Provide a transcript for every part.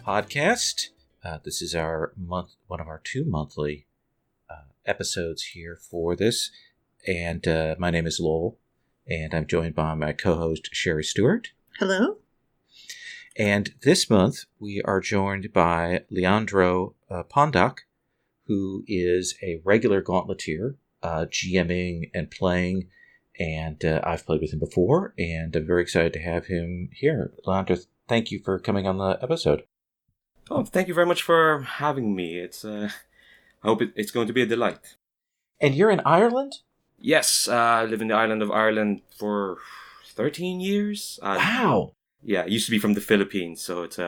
podcast. This is one of our 2 monthly episodes here for this. And my name is Lowell, and I'm joined by my co-host, Sherry Stewart. Hello. And this month, we are joined by Leandro Pondak, who is a regular Gauntleteer, GMing and playing, and I've played with him before, and I'm very excited to have him here. Leandro, thank you for coming on the episode. Oh, thank you very much for having me. I hope it's going to be a delight. And you're in Ireland? Yes, I live in the island of Ireland for 13 years. Wow! Yeah, I used to be from the Philippines, so it's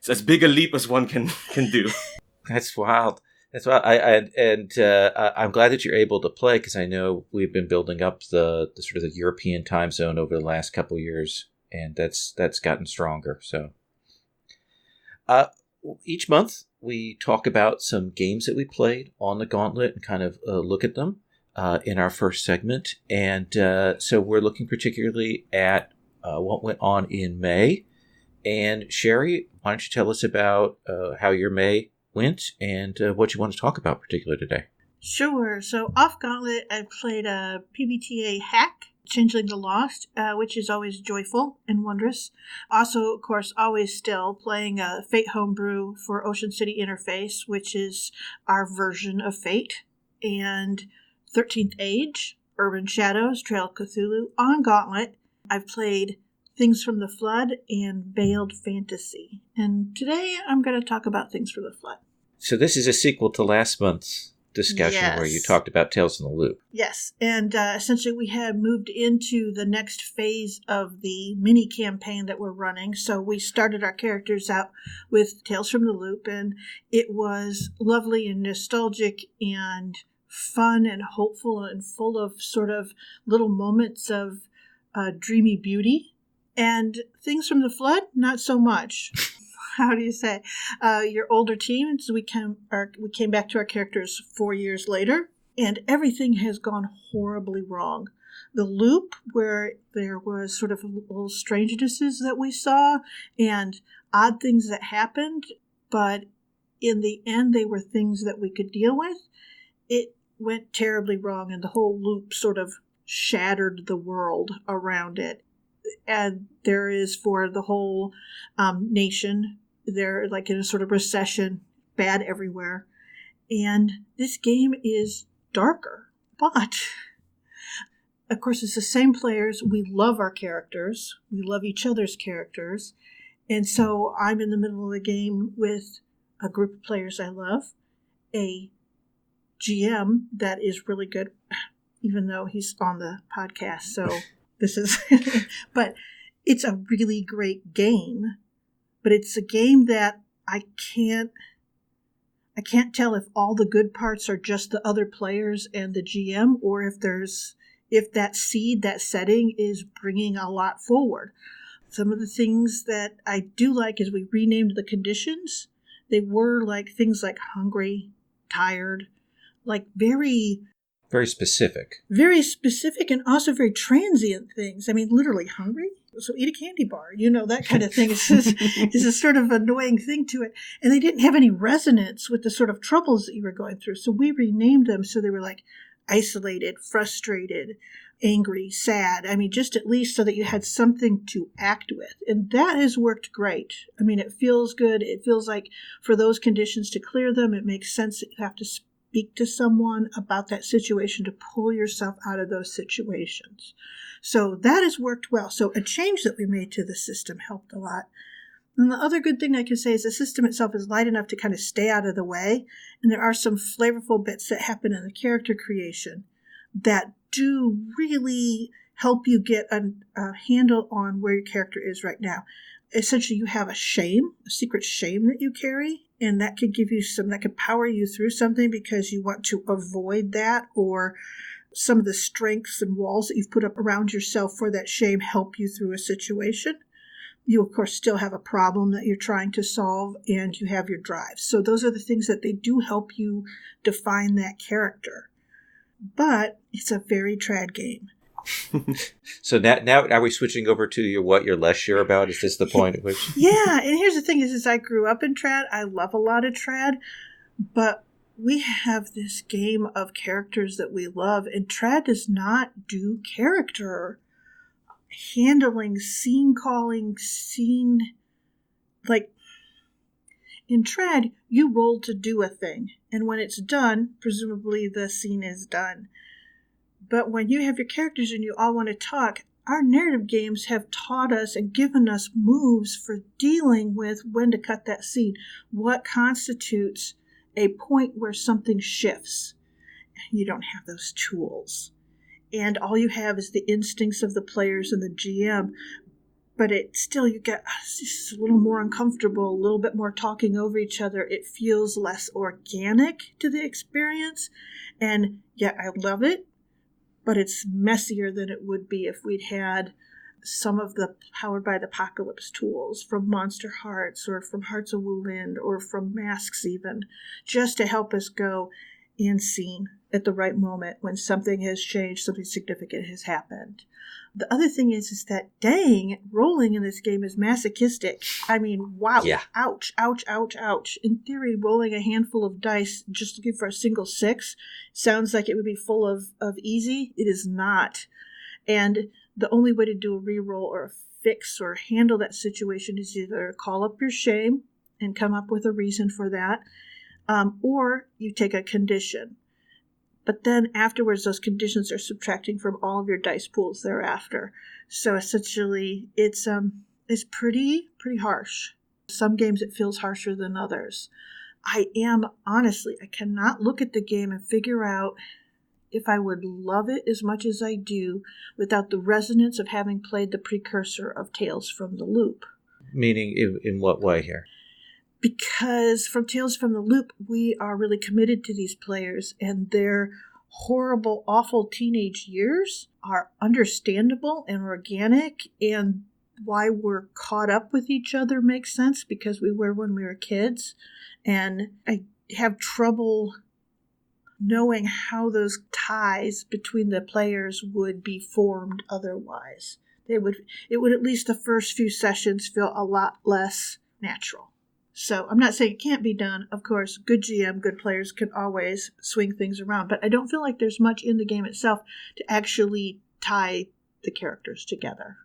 as big a leap as one can do. That's wild. That's wild. I'm glad that you're able to play, because I know we've been building up the sort of the European time zone over the last couple of years, and that's gotten stronger. So, each month we talk about some games that we played on the Gauntlet and kind of look at them in our first segment. And so we're looking particularly at what went on in May. And Sherry, why don't you tell us about how your May went and what you want to talk about particularly today? Sure. So off Gauntlet, I played a PBTA hack, Changeling the Lost, which is always joyful and wondrous. Also, of course, always still playing a Fate homebrew for Ocean City Interface, which is our version of Fate, and 13th Age, Urban Shadows, Trail of Cthulhu. On Gauntlet, I've played Things from the Flood and Veiled Fantasy. And today I'm going to talk about Things from the Flood. So this is a sequel to last month's discussion where you talked about Tales from the Loop. Yes, and essentially we have moved into the next phase of the mini campaign that we're running. So we started our characters out with Tales from the Loop, and it was lovely and nostalgic and fun and hopeful and full of sort of little moments of dreamy beauty. And Things from the Flood, not so much. How do you say? Your older teams, we came back to our characters 4 years later, and everything has gone horribly wrong. The loop, where there was sort of little strangenesses that we saw and odd things that happened, but in the end they were things that we could deal with, it went terribly wrong, and the whole loop sort of shattered the world around it. And there is, for the whole nation, they're like in a sort of recession, bad everywhere. And this game is darker. But, of course, it's the same players. We love our characters. We love each other's characters. And so I'm in the middle of the game with a group of players I love, a GM that is really good, even though he's on the podcast. So this is, but it's a really great game. But it's a game that I can't tell if all the good parts are just the other players and the GM, or if that seed, that setting is bringing a lot forward. Some of the things that I do like is we renamed the conditions. They were like things like hungry, tired, like very specific. Very specific, and also very transient things. I mean, literally hungry, so eat a candy bar, that kind of thing. It's a sort of annoying thing to it. And they didn't have any resonance with the sort of troubles that you were going through. So we renamed them so they were like isolated, frustrated, angry, sad. I mean, just at least so that you had something to act with. And that has worked great. I mean, it feels good. It feels like for those conditions to clear them, it makes sense that you have to speak to someone about that situation to pull yourself out of those situations. So that has worked well. So a change that we made to the system helped a lot. And the other good thing I can say is the system itself is light enough to kind of stay out of the way. And there are some flavorful bits that happen in the character creation that do really help you get a handle on where your character is right now. Essentially, you have a secret shame that you carry, and that could give you that could power you through something because you want to avoid that, or some of the strengths and walls that you've put up around yourself for that shame help you through a situation. You, of course, still have a problem that you're trying to solve, and you have your drive. So those are the things that they do help you define that character. But it's a very trad game. So now are we switching over to what you're less sure about? Is this the point at which? Yeah, and here's the thing is I grew up in trad. I love a lot of trad, but we have this game of characters that we love, and trad does not do character handling, scene calling, like in trad, you roll to do a thing, and when it's done, presumably the scene is done. But when you have your characters and you all want to talk, our narrative games have taught us and given us moves for dealing with when to cut that scene. What constitutes a point where something shifts? You don't have those tools. And all you have is the instincts of the players and the GM. But it still, you get just a little more uncomfortable, a little bit more talking over each other. It feels less organic to the experience. And yeah, I love it. But it's messier than it would be if we'd had some of the Powered by the Apocalypse tools from Monster Hearts or from Hearts of Wooland or from Masks even, just to help us go in scene at the right moment when something has changed, something significant has happened. The other thing is that, dang, rolling in this game is masochistic. I mean, wow. Yeah. Ouch, ouch, ouch, ouch. In theory, rolling a handful of dice just looking for a single 6 sounds like it would be full of easy. It is not. And the only way to do a reroll or a fix or handle that situation is either call up your shame and come up with a reason for that, or you take a condition. But then afterwards, those conditions are subtracting from all of your dice pools thereafter. So essentially, it's pretty harsh. Some games it feels harsher than others. I cannot look at the game and figure out if I would love it as much as I do without the resonance of having played the precursor of Tales from the Loop. Meaning, in what way here? Because from Tales from the Loop, we are really committed to these players, and their horrible, awful teenage years are understandable and organic, and why we're caught up with each other makes sense because we were when we were kids. And I have trouble knowing how those ties between the players would be formed otherwise. It would at least the first few sessions feel a lot less natural. So I'm not saying it can't be done. Of course, good GM, good players can always swing things around. But I don't feel like there's much in the game itself to actually tie the characters together.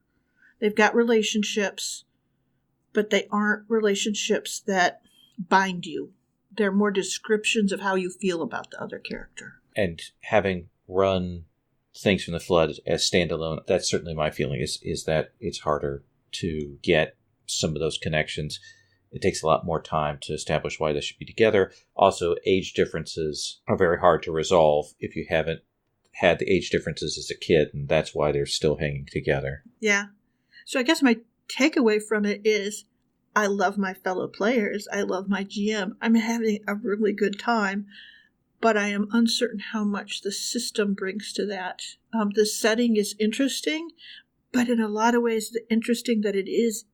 They've got relationships, but they aren't relationships that bind you. They're more descriptions of how you feel about the other character. And having run Things from the Flood as standalone, that's certainly my feeling, is that it's harder to get some of those connections. It takes a lot more time to establish why they should be together. Also, age differences are very hard to resolve if you haven't had the age differences as a kid, and that's why they're still hanging together. Yeah. So I guess my takeaway from it is I love my fellow players. I love my GM. I'm having a really good time, but I am uncertain how much the system brings to that. The setting is interesting, but in a lot of ways, the interesting that it is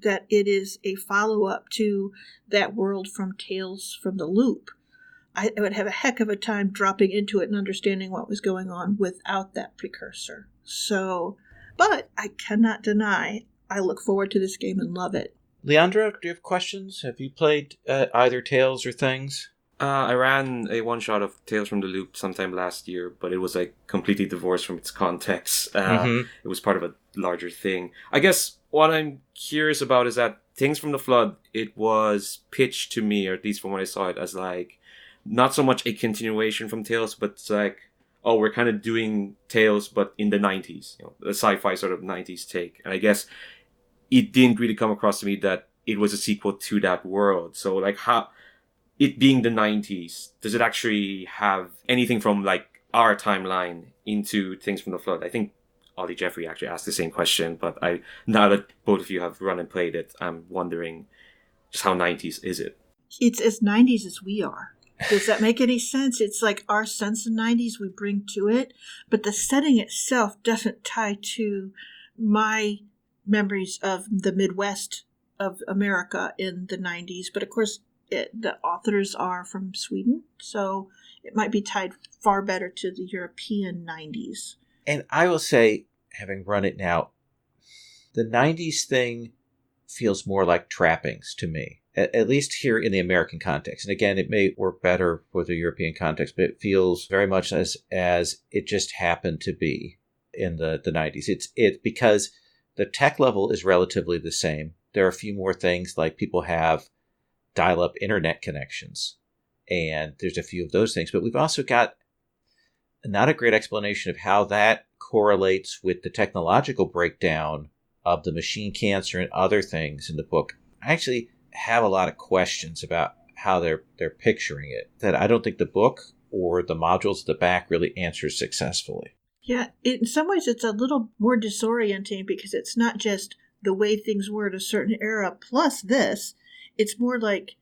that it is a follow-up to that world from Tales from the Loop. I would have a heck of a time dropping into it and understanding what was going on without that precursor. So, but I cannot deny I look forward to this game and love it. Leandro, do you have questions? Have you played either Tales or Things? I ran a one-shot of Tales from the Loop sometime last year, but it was like completely divorced from its context. It was part of a larger thing. I guess what I'm curious about is that Things from the Flood, it was pitched to me, or at least from when I saw it, as like not so much a continuation from Tales, but it's like, oh, we're kind of doing Tales, but in the 90s, the sci-fi sort of 90s take. And I guess it didn't really come across to me that it was a sequel to that world. So like how... it being the 90s, does it actually have anything from like our timeline into Things from the Flood? I think Ollie Jeffrey actually asked the same question, but now that both of you have run and played it, I'm wondering just how 90s is it? It's as 90s as we are. Does that make any sense? It's like our sense of 90s we bring to it, but the setting itself doesn't tie to my memories of the Midwest of America in the 90s. But of course, the authors are from Sweden, so it might be tied far better to the European 90s. And I will say, having run it now, the 90s thing feels more like trappings to me, at least here in the American context. And again, it may work better for the European context, but it feels very much as it just happened to be in the 90s. It's because the tech level is relatively the same. There are a few more things, like people have dial-up internet connections, and there's a few of those things. But we've also got not a great explanation of how that correlates with the technological breakdown of the machine cancer and other things in the book. I actually have a lot of questions about how they're picturing it that I don't think the book or the modules at the back really answers successfully. Yeah, in some ways it's a little more disorienting because it's not just the way things were at a certain era plus this. It's more like,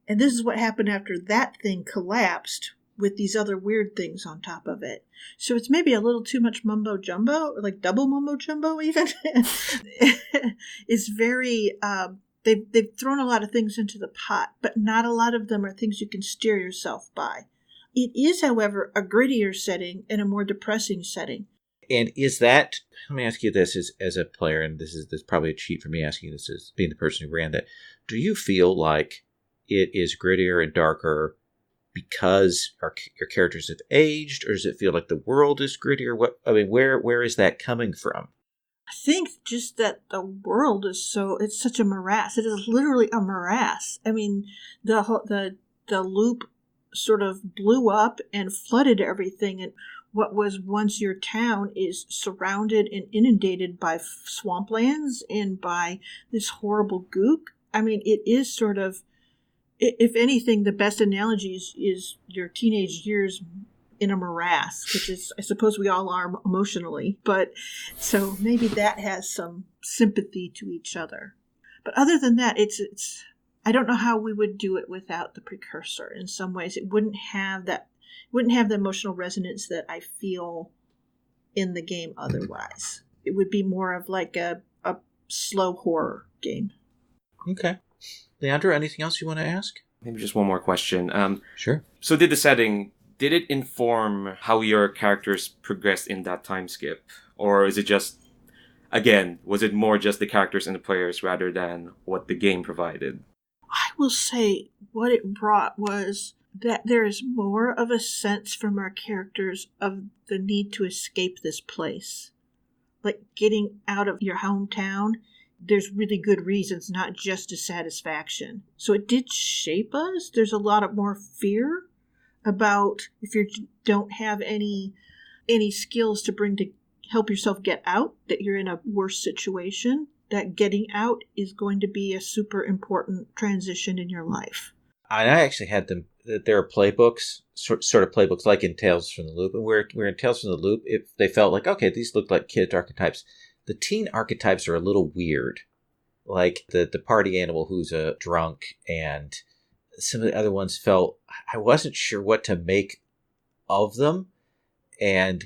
and this is what happened after that thing collapsed with these other weird things on top of it. So it's maybe a little too much mumbo jumbo, or like double mumbo jumbo even. It's very, they've thrown a lot of things into the pot, but not a lot of them are things you can steer yourself by. It is, however, a grittier setting and a more depressing setting. And is that, let me ask you this as a player, and this is probably a cheat for me asking this as being the person who ran that. Do you feel like it is grittier and darker because your characters have aged, or does it feel like the world is grittier? Where is that coming from? I think just that the world is it's such a morass. It is literally a morass. I mean, the loop sort of blew up and flooded everything, and what was once your town is surrounded and inundated by swamplands and by this horrible gook. I mean, it is sort of, if anything, the best analogy is your teenage years in a morass, which is, I suppose we all are emotionally, but so maybe that has some sympathy to each other. But other than that, it's I don't know how we would do it without the precursor. In some ways, it wouldn't have the emotional resonance that I feel in the game otherwise. It would be more of like a slow horror game. Okay. Leandro, anything else you want to ask? Maybe just one more question. Sure. So did it inform how your characters progressed in that time skip? Or is it just, again, was it more just the characters and the players rather than what the game provided? I will say what it brought was that there is more of a sense from our characters of the need to escape this place. Like getting out of your hometown, there's really good reasons, not just a satisfaction. So it did shape us. There's a lot of more fear about if you don't have any skills to bring to help yourself get out, that you're in a worse situation, that getting out is going to be a super important transition in your life. And I actually had them. There are playbooks, sort of playbooks like in Tales from the Loop. And where in Tales from the Loop, if they felt like, okay, these look like kid archetypes, the teen archetypes are a little weird. Like the party animal who's a drunk, and some of the other ones felt, I wasn't sure what to make of them. And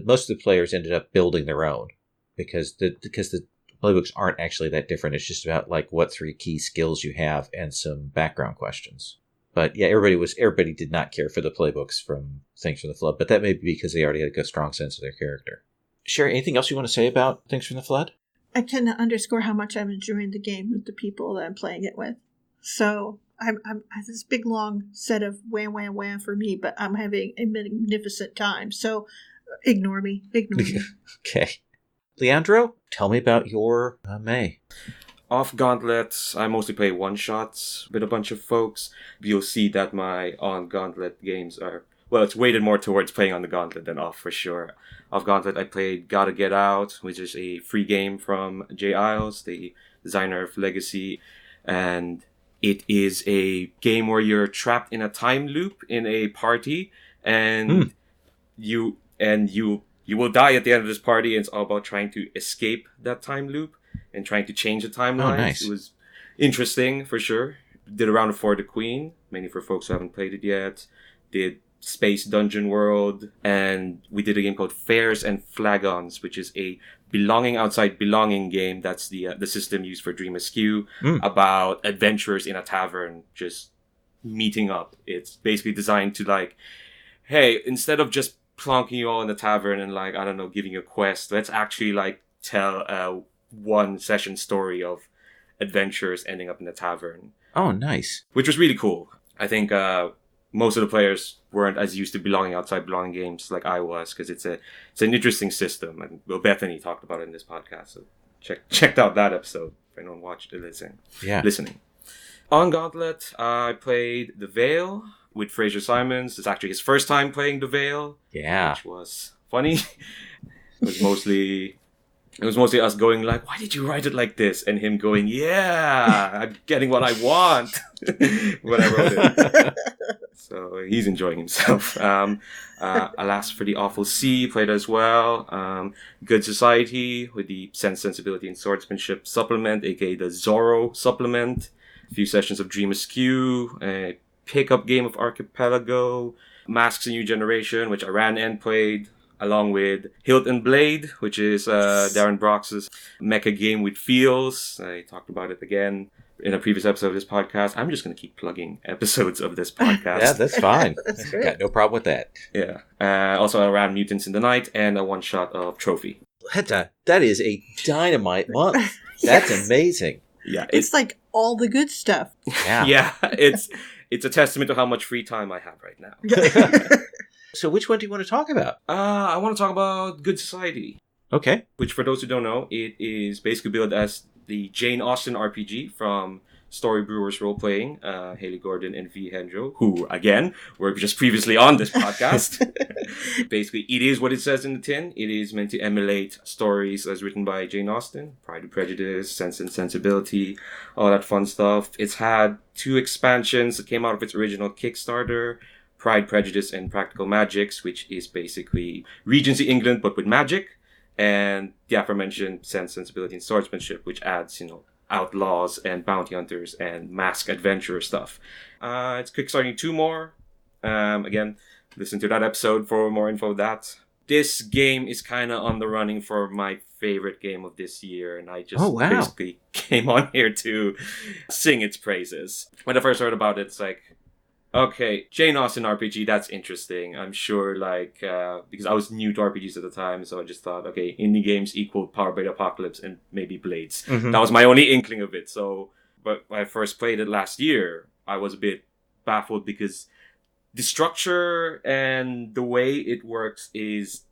most of the players ended up building their own because the playbooks aren't actually that different. It's just about like what 3 key skills you have and some background questions. But yeah, everybody did not care for the playbooks from Things from the Flood, but that may be because they already had a strong sense of their character. Sherry, anything else you want to say about Things from the Flood? I can underscore how much I'm enjoying the game with the people that I'm playing it with. So I have this big long set of wham wham wham for me, but I'm having a magnificent time. So ignore me. Okay. Leandro, tell me about your May. Off Gauntlet, I mostly play one-shots with a bunch of folks. You'll see that my on-Gauntlet games are, well, it's weighted more towards playing on the Gauntlet than off, for sure. Off Gauntlet, I played Gotta Get Out, which is a free game from Jay Isles, the designer of Legacy. And it is a game where you're trapped in a time loop in a party, and you will die at the end of this party, and it's all about trying to escape that time loop and trying to change the timeline. Oh, nice. It was interesting, for sure. Did a round of For the Queen, mainly for folks who haven't played it yet. Did Space Dungeon World, and we did a game called Fairs and Flagons, which is a belonging outside belonging game. That's the system used for Dream Askew, about adventurers in a tavern just meeting up. It's basically designed to like, hey, instead of just plonking you all in the tavern and like, I don't know, giving you a quest. Let's actually like tell a one session story of adventurers ending up in the tavern. Oh, nice. Which was really cool. I think most of the players weren't as used to belonging outside belonging games like I was, because it's an interesting system. And well, Bethany talked about it in this podcast, so checked out that episode if anyone watched it listening. On Gauntlet, I played The Veil with Fraser Simons. It's actually his first time playing The Veil. Yeah. Which was funny. It was mostly us going like, why did you write it like this? And him going, yeah, I'm getting what I want when I wrote it. So he's enjoying himself. Alas for the Awful Sea played as well. Good Society with the Sense, Sensibility, and Swordsmanship supplement, aka the Zorro supplement. A few sessions of Dream Askew, a pickup game of Archipelago, Masks: A New Generation, which I ran and played, along with Hilt and Blade, which is Darren Brox's mecha game with feels. I talked about it again in a previous episode of this podcast. I'm just going to keep plugging episodes of this podcast. Yeah, that's fine. That's great. Got no problem with that. Yeah. Also, I ran Mutants in the Night and a one-shot of Trophy. That is a dynamite month. That's amazing. Yeah. It's like all the good stuff. Yeah. Yeah. It's a testament to how much free time I have right now. So which one do you want to talk about? I want to talk about Good Society. Okay. Which, for those who don't know, it is basically billed as the Jane Austen RPG from Story Brewers Role Playing, Haley Gordon and V. Hendro, who, again, were just previously on this podcast. Basically, it is what it says in the tin. It is meant to emulate stories as written by Jane Austen, Pride and Prejudice, Sense and Sensibility, all that fun stuff. It's had 2 expansions that came out of its original Kickstarter, Pride, Prejudice, and Practical Magics, which is basically Regency England, but with magic. And the aforementioned Sense, Sensibility, and Swordsmanship, which adds, outlaws and bounty hunters and masked adventurer stuff. It's kickstarting 2 more. Again, listen to that episode for more info of that. This game is kind of on the running for my favorite game of this year, and I just basically came on here to sing its praises. When I first heard about it, it's like, okay, Jane Austen RPG, that's interesting. I'm sure, because I was new to RPGs at the time, so I just thought, okay, indie games equal Powered by the Apocalypse and maybe Blades. Mm-hmm. That was my only inkling of it. But when I first played it last year, I was a bit baffled because the structure and the way it works is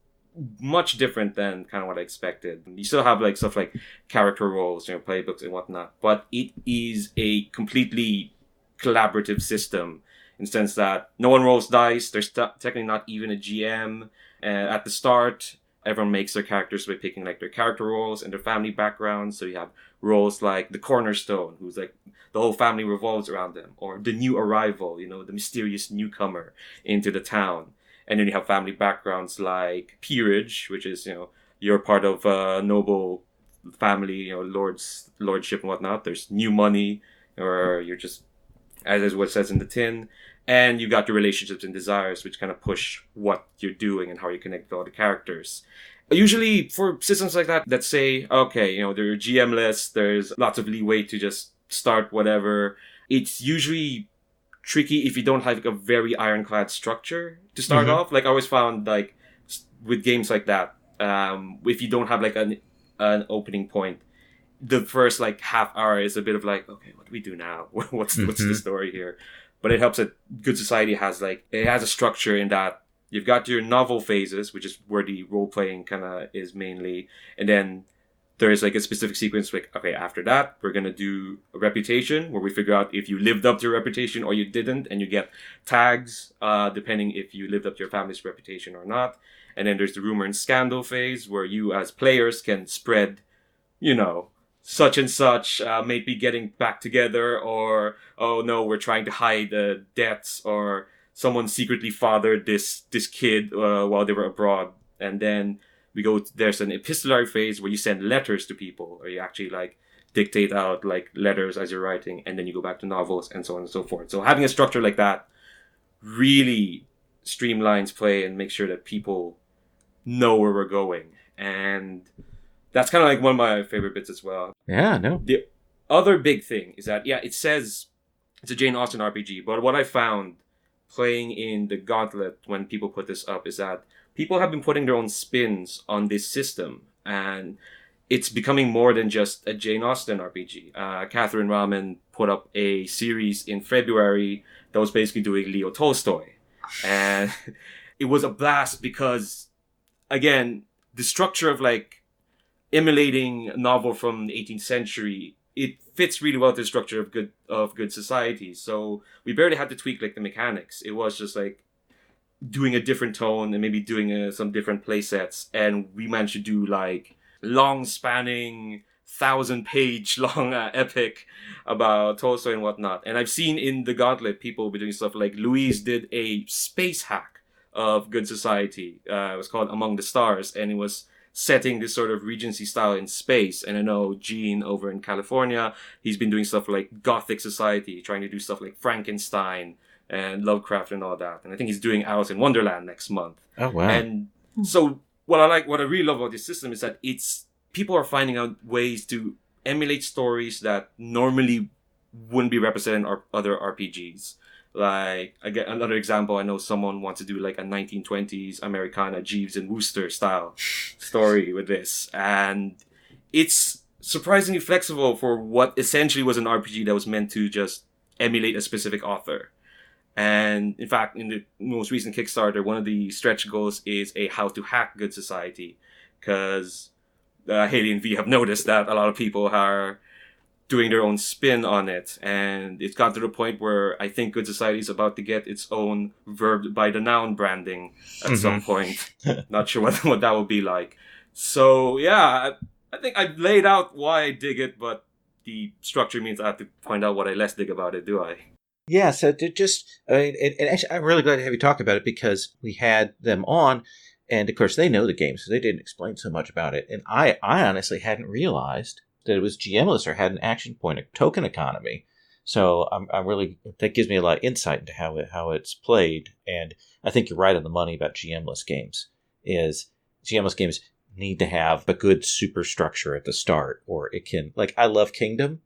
much different than kind of what I expected. You still have stuff like character roles, playbooks and whatnot, but it is a completely collaborative system. In the sense that no one rolls dice, there's technically not even a GM. At the start, everyone makes their characters by picking their character roles and their family backgrounds. So you have roles like the Cornerstone, who's the whole family revolves around them, or the new arrival, the mysterious newcomer into the town. And then you have family backgrounds like Peerage, which is, you're part of a noble family, lordship and whatnot. There's new money, or you're just, as is what it says in the tin. And you got your relationships and desires, which kind of push what you're doing and how you connect with all the characters. Usually for systems like that say, okay, they're GM-less, there's lots of leeway to just start whatever. It's usually tricky if you don't have a very ironclad structure to start off. I always found, with games like that, if you don't have an opening point, the first half hour is a bit of okay, what do we do now? What's the story here? But it helps that Good Society has it has a structure in that you've got your novel phases, which is where the role playing kind of is mainly, and then there's a specific sequence okay, after that we're gonna do a reputation where we figure out if you lived up to your reputation or you didn't, and you get tags depending if you lived up to your family's reputation or not. And then there's the rumor and scandal phase where you as players can spread, such and such may be getting back together, or, oh no, we're trying to hide debts, or someone secretly fathered this kid while they were abroad. And then there's an epistolary phase where you send letters to people, or you actually dictate out letters as you're writing, and then you go back to novels and so on and so forth. So having a structure like that really streamlines play and makes sure that people know where we're going. And that's kind of one of my favorite bits as well. Yeah, no. The other big thing is that, it says it's a Jane Austen RPG, but what I found playing in the Gauntlet when people put this up is that people have been putting their own spins on this system, and it's becoming more than just a Jane Austen RPG. Catherine Rahman put up a series in February that was basically doing Leo Tolstoy. And it was a blast because, again, the structure of like emulating a novel from the 18th century, it fits really well to the structure of good society. So we barely had to tweak like the mechanics. It was just like doing a different tone and maybe doing some different play sets, and we managed to do like long spanning 1,000-page long epic about Tolstoy and whatnot. And I've seen in the Gauntlet people be doing stuff like Louise did a space hack of Good Society. It was called Among the Stars, and it was setting this sort of Regency style in space. And I know Gene over in California, he's been doing stuff like Gothic Society, trying to do stuff like Frankenstein and Lovecraft and all that. And I think he's doing Alice in Wonderland next month. Oh, wow. And so what I really love about this system is that people are finding out ways to emulate stories that normally wouldn't be represented in other RPGs. Like, again, another example, I know someone wants to do like a 1920s Americana Jeeves and Wooster style story with this. And it's surprisingly flexible for what essentially was an RPG that was meant to just emulate a specific author. And in fact, in the most recent Kickstarter, one of the stretch goals is a how to hack Good Society. Because Haley and V have noticed that a lot of people are doing their own spin on it. And it's got to the point where I think Good Society is about to get its own verb by the noun branding at some point. Not sure what that will be like. So yeah, I think I've laid out why I dig it, but the structure means I have to point out what I less dig about it, do I? Yeah, so to and actually, I'm really glad to have you talk about it because we had them on, and of course they know the game, so they didn't explain so much about it. And I honestly hadn't realized that it was GMless or had an action point, a token economy. So I'm really, that gives me a lot of insight into how it's played. And I think you're right on the money about GMless games. Is GMless games need to have a good superstructure at the start, or it can, like, I love Kingdom.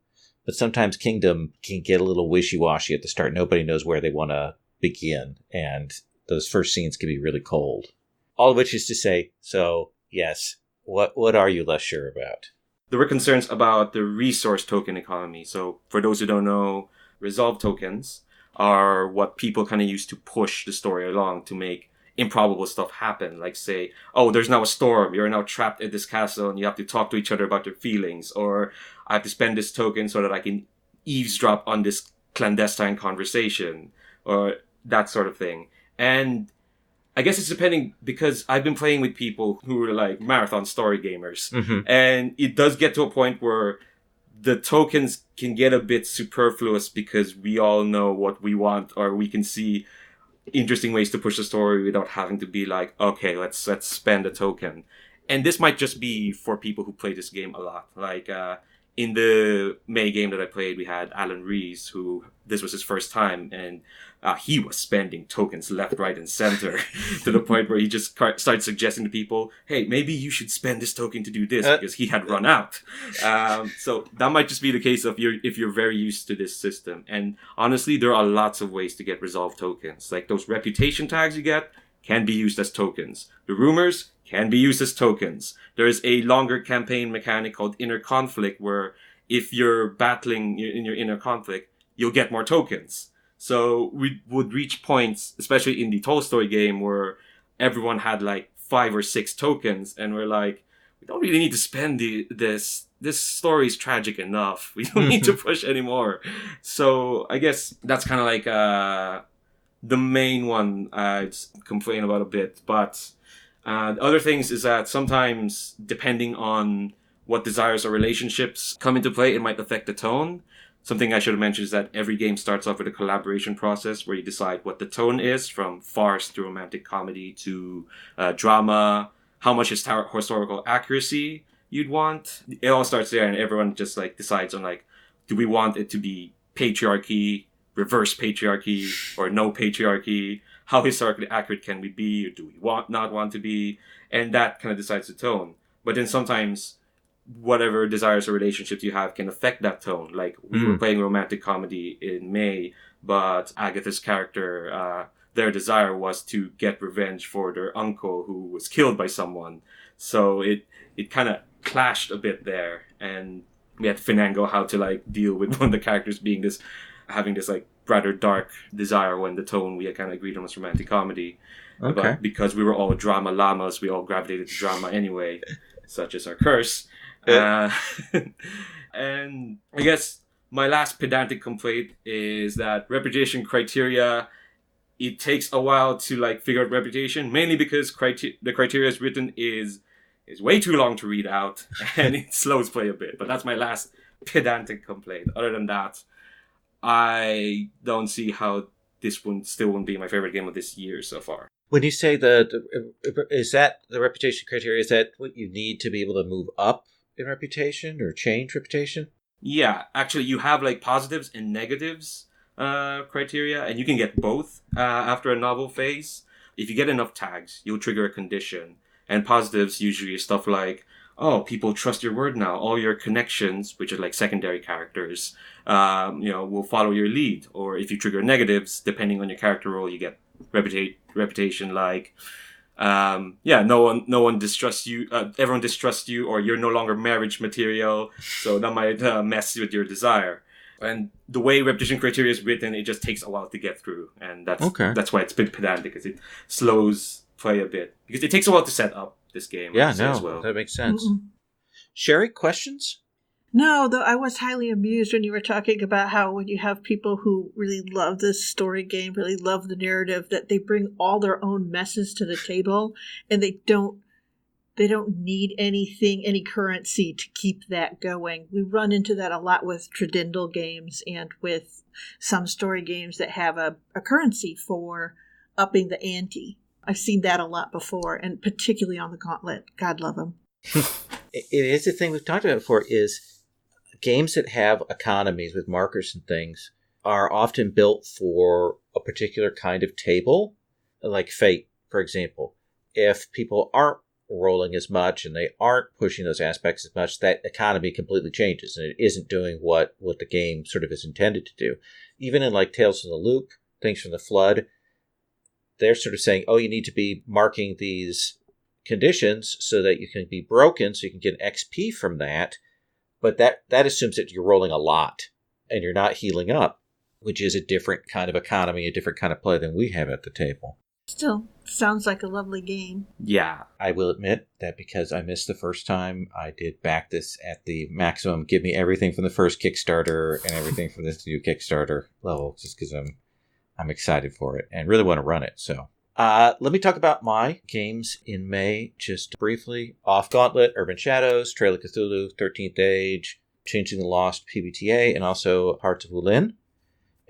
But sometimes Kingdom can get a little wishy-washy at the start. Nobody knows where they want to begin. And those first scenes can be really cold. All of which is to say, so, yes, what are you less sure about? There were concerns about the resource token economy. So for those who don't know, resolve tokens are what people kind of use to push the story along to make improbable stuff happen. Like say, oh, there's now a storm. You're now trapped in this castle and you have to talk to each other about your feelings. Or I have to spend this token so that I can eavesdrop on this clandestine conversation. Or that sort of thing. And I guess it's depending because I've been playing with people who are like marathon story gamers. Mm-hmm. And it does get to a point where the tokens can get a bit superfluous because we all know what we want, or we can see interesting ways to push the story without having to be like, okay, let's spend a token. And this might just be for people who play this game a lot. Like, in the May game that I played, we had Alan Rees, who this was his first time, and he was spending tokens left, right, and center to the point where he just started suggesting to people, hey, maybe you should spend this token to do this, because he had run out. So that might just be the case if you're very used to this system. And honestly, there are lots of ways to get resolve tokens. Like those reputation tags you get can be used as tokens. The rumors can be used as tokens. There is a longer campaign mechanic called inner conflict where if you're battling in your inner conflict, you'll get more tokens. So we would reach points, especially in the Tolstoy game, where everyone had like 5 or 6 tokens, and we're like, we don't really need to spend this. This story is tragic enough. We don't need to push anymore. So I guess that's kind of like the main one I'd complain about a bit. But other things is that sometimes, depending on what desires or relationships come into play, it might affect the tone. Something I should have mentioned is that every game starts off with a collaboration process where you decide what the tone is, from farce to romantic comedy to drama, how much historical accuracy you'd want. It all starts there, and everyone just like decides on like, do we want it to be patriarchy, reverse patriarchy, or no patriarchy? How historically accurate can we be, or do we not want to be? And that kind of decides the tone. But then sometimes whatever desires or relationships you have can affect that tone. Like we were playing romantic comedy in May, but Agatha's character their desire was to get revenge for their uncle who was killed by someone. So it kind of clashed a bit there, and we had to finagle how to like deal with one of the characters being having this like rather dark desire, when the tone we had kind of agreed on was romantic comedy. Okay. But because we were all drama llamas, we all gravitated to drama anyway, such as our curse. And I guess my last pedantic complaint is that reputation criteria, it takes a while to like figure out reputation, mainly because the criteria is written is way too long to read out, and it slows play a bit. But that's my last pedantic complaint. Other than that, I don't see how this one still won't be my favorite game of this year so far. When you say is that the reputation criteria, is that what you need to be able to move up in reputation or change reputation? Yeah, actually, you have like positives and negatives criteria, and you can get both after a novel phase. If you get enough tags, you'll trigger a condition. And positives usually is stuff like, oh, people trust your word now. All your connections, which are like secondary characters, will follow your lead. Or if you trigger negatives, depending on your character role, you get reputation like, no one distrusts you. Everyone distrusts you, or you're no longer marriage material. So that might mess with your desire. And the way reputation criteria is written, it just takes a while to get through, and that's why it's a bit pedantic, because it slows play a bit, because it takes a while to set up this game. Yeah, as well. That makes sense. Sherry, questions? No, though I was highly amused when you were talking about how when you have people who really love this story game, really love the narrative, that they bring all their own messes to the table, and they don't need anything, any currency to keep that going. We run into that a lot with Tradindle games and with some story games that have a currency for upping the ante. I've seen that a lot before, and particularly on the Gauntlet. God love them. It is a thing we've talked about before, is games that have economies with markers and things are often built for a particular kind of table, like Fate, for example. If people aren't rolling as much and they aren't pushing those aspects as much, that economy completely changes, and it isn't doing what the game sort of is intended to do. Even in like Tales from the Loop, Things from the Flood, they're sort of saying, oh, you need to be marking these conditions so that you can be broken, so you can get XP from that. But that assumes that you're rolling a lot and you're not healing up, which is a different kind of economy, a different kind of play than we have at the table. Still, sounds like a lovely game. Yeah. I will admit that because I missed the first time, I did back this at the maximum. Give me everything from the first Kickstarter and everything from this new Kickstarter level, just because I'm excited for it and really want to run it. So let me talk about my games in May just briefly. Off Gauntlet, Urban Shadows, Trail of Cthulhu, 13th Age, Changing the Lost, PBTA, and also Hearts of Wulin.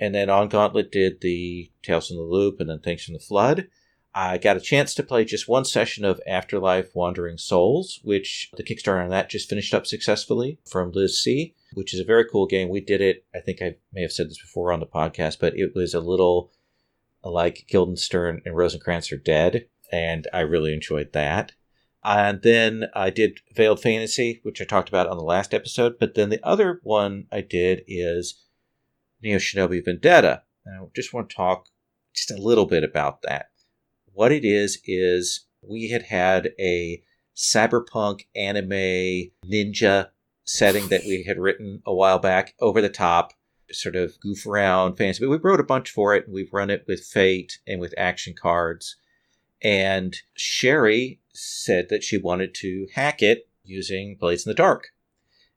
And then on Gauntlet did the Tales from the Loop and then Things from the Flood. I got a chance to play just one session of Afterlife Wandering Souls, which the Kickstarter on that just finished up successfully from Liz C., which is a very cool game. We did it, I think I may have said this before on the podcast, but it was a little like Guildenstern and Rosencrantz Are Dead, and I really enjoyed that. And then I did Veiled Fantasy, which I talked about on the last episode, but then the other one I did is Neo Shinobi Vendetta. And I just want to talk just a little bit about that. What it is we had a cyberpunk anime ninja setting that we had written a while back, over the top, sort of goof around fantasy. But we wrote a bunch for it, and we've run it with Fate and with action cards. And Sherry said that she wanted to hack it using Blades in the Dark.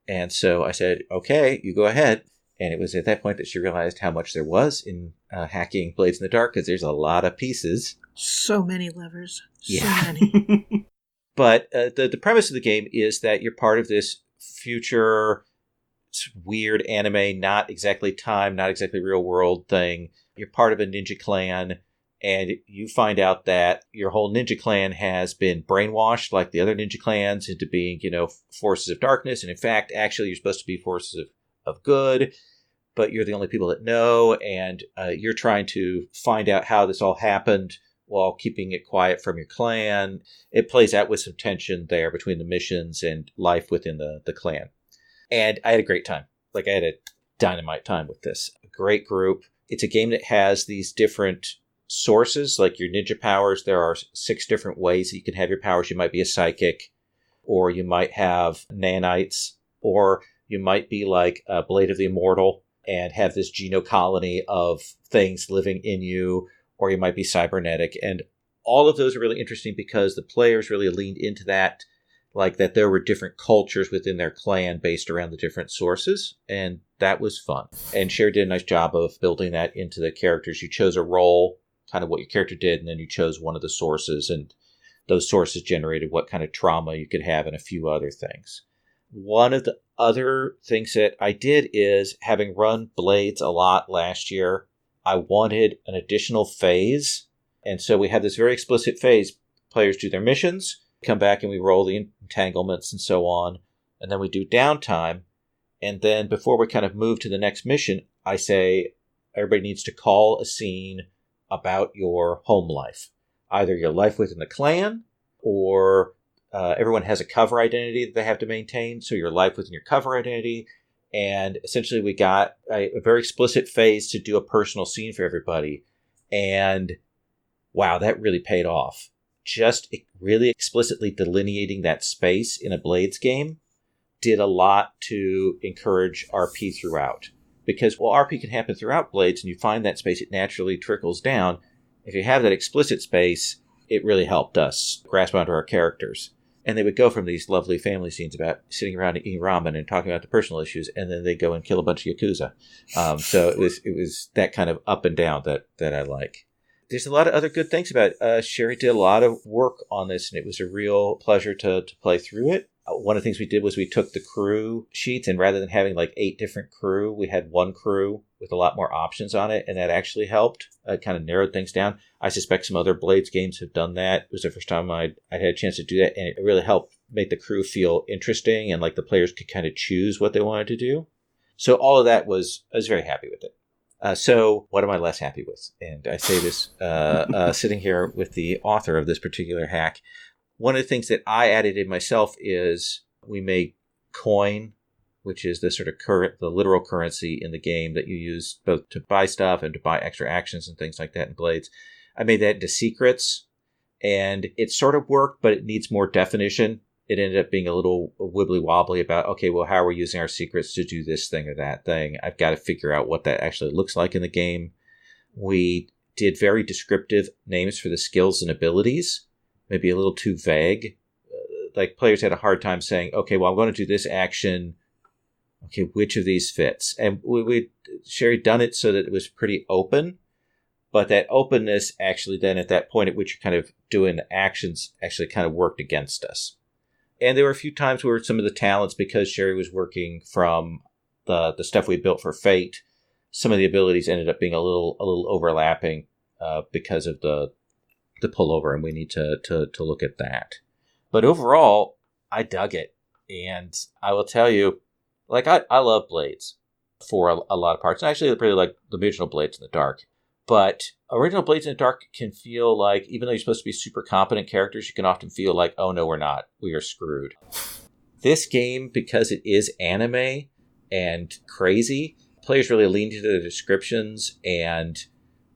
And so I said, okay, you go ahead. And it was at that point that she realized how much there was in hacking Blades in the Dark, because there's a lot of pieces. So many levers. Yeah. So many. But the premise of the game is that you're part of this future weird anime, not exactly time, not exactly real world thing. You're part of a ninja clan, and you find out that your whole ninja clan has been brainwashed, like the other ninja clans, into being, forces of darkness. And in fact, actually, you're supposed to be forces of good, but you're the only people that know, and you're trying to find out how this all happened while keeping it quiet from your clan. It plays out with some tension there between the missions and life within the clan. And I had a great time. I had a dynamite time with this. A great group. It's a game that has these different sources, like your ninja powers. There are 6 different ways that you can have your powers. You might be a psychic, or you might have nanites, or you might be like a Blade of the Immortal and have this genocolony of things living in you, or you might be cybernetic. And all of those are really interesting because the players really leaned into that, like that there were different cultures within their clan based around the different sources, and that was fun. And Sherry did a nice job of building that into the characters. You chose a role, kind of what your character did, and then you chose one of the sources, and those sources generated what kind of trauma you could have and a few other things. One of the other things that I did is, having run Blades a lot last year, I wanted an additional phase. And so we have this very explicit phase. Players do their missions, come back and we roll the entanglements and so on. And then we do downtime. And then before we kind of move to the next mission, I say everybody needs to call a scene about your home life. Either your life within the clan, or everyone has a cover identity that they have to maintain. So your life within your cover identity. And essentially we got a very explicit phase to do a personal scene for everybody. And wow, that really paid off. Just really explicitly delineating that space in a Blades game did a lot to encourage RP throughout. Because while RP can happen throughout Blades and you find that space, it naturally trickles down. If you have that explicit space, it really helped us grasp onto our characters. And they would go from these lovely family scenes about sitting around and eating ramen and talking about the personal issues, and then they go and kill a bunch of Yakuza. So it was that kind of up and down that I like. There's a lot of other good things about it. Sherry did a lot of work on this, and it was a real pleasure to play through it. One of the things we did was we took the crew sheets, and rather than having like 8 different crew, we had one crew with a lot more options on it, and that actually helped. Kind of narrowed things down. I suspect some other Blades games have done that. It was the first time I'd had a chance to do that, and it really helped make the crew feel interesting, and like the players could kind of choose what they wanted to do. So all of that I was very happy with it. So what am I less happy with? And I say this sitting here with the author of this particular hack. One of the things that I added in myself is we made coin, which is the sort of the literal currency in the game that you use both to buy stuff and to buy extra actions and things like that in Blades. I made that into secrets, and it sort of worked, but it needs more definition. It ended up being a little wibbly wobbly about, okay, well, how are we using our secrets to do this thing or that thing? I've got to figure out what that actually looks like in the game. We did very descriptive names for the skills and abilities, maybe a little too vague. Like players had a hard time saying, okay, well, I'm going to do this action. Okay, which of these fits? And Sherry done it so that it was pretty open, but that openness actually then at that point at which you're kind of doing the actions actually kind of worked against us. And there were a few times where some of the talents, because Sherry was working from the stuff we built for Fate, some of the abilities ended up being a little overlapping because of the pullover, and we need to look at that. But overall, I dug it, and I will tell you, like I love Blades for a lot of parts. And actually, I really like the original Blades in the Dark. But original Blades in the Dark can feel like, even though you're supposed to be super competent characters, you can often feel like, oh no, we're not. We are screwed. This game, because it is anime and crazy, players really leaned into the descriptions, and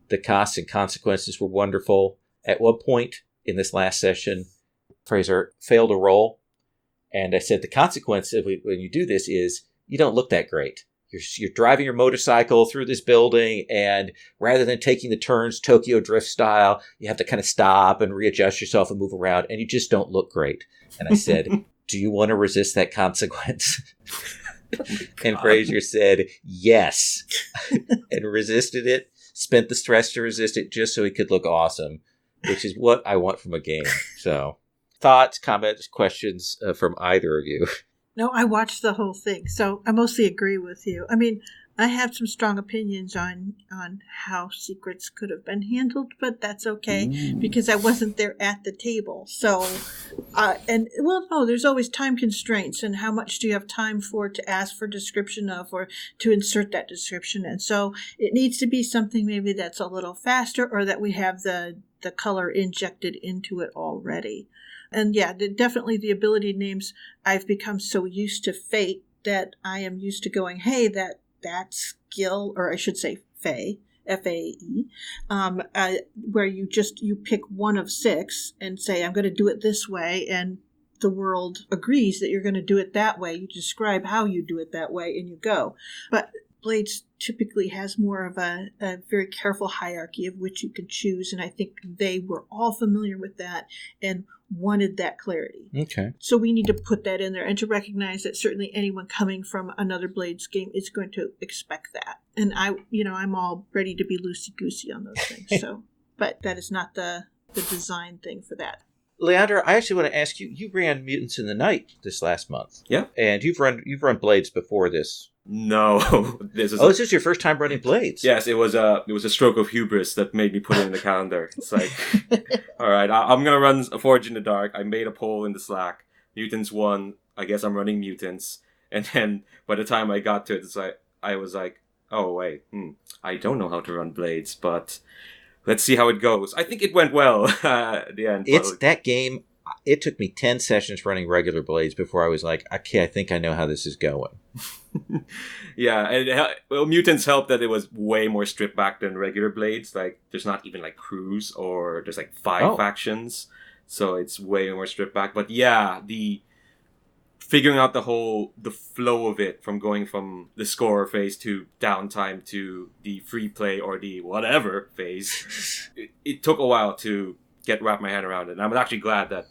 the costs and consequences were wonderful. At one point in this last session, Fraser failed a roll, and I said the consequence of when you do this is you don't look that great. You're driving your motorcycle through this building, and rather than taking the turns Tokyo Drift style, you have to kind of stop and readjust yourself and move around, and you just don't look great. And I said, do you want to resist that consequence? And Fraser said, yes, and resisted it, spent the stress to resist it just so he could look awesome, which is what I want from a game. So, thoughts, comments, questions from either of you? No, I watched the whole thing, so I mostly agree with you. I mean, I have some strong opinions on how secrets could have been handled, but that's okay because I wasn't there at the table. So, there's always time constraints, and how much do you have time for to ask for description of or to insert that description? And so it needs to be something maybe that's a little faster, or that we have the color injected into it already. And yeah, definitely the ability names, I've become so used to Fate that I am used to going, hey, that skill, or I should say Fae, FAE, where you pick one of 6 and say, I'm going to do it this way, and the world agrees that you're going to do it that way. You describe how you do it that way, and you go. But Blades typically has more of a very careful hierarchy of which you can choose, and I think they were all familiar with that and wanted that clarity. Okay. So we need to put that in there and to recognize that certainly anyone coming from another Blades game is going to expect that. And I'm all ready to be loosey-goosey on those things. So, but that is not the design thing for that. Leandro, I actually want to ask you. You ran Mutants in the Night this last month. Yeah. And you've run Blades before this. No, this is your first time running Blades. Yes, it was a stroke of hubris that made me put it in the calendar. It's like, all right, I'm gonna run a Forge in the Dark. I made a poll in the Slack. Mutants won. I guess I'm running Mutants. And then by the time I got to it, it's like I was like, oh wait, I don't know how to run Blades, but let's see how it goes. I think it went well at the end. It's that game. It took me 10 sessions running regular Blades before I was like, okay, I think I know how this is going. Yeah, and Mutants helped that it was way more stripped back than regular Blades. Like, there's not even like crews, or there's like 5 factions, so it's way more stripped back. But yeah, the figuring out the flow of it, from going from the score phase to downtime to the free play or the whatever phase, it took a while to wrap my hand around it. And I'm actually glad that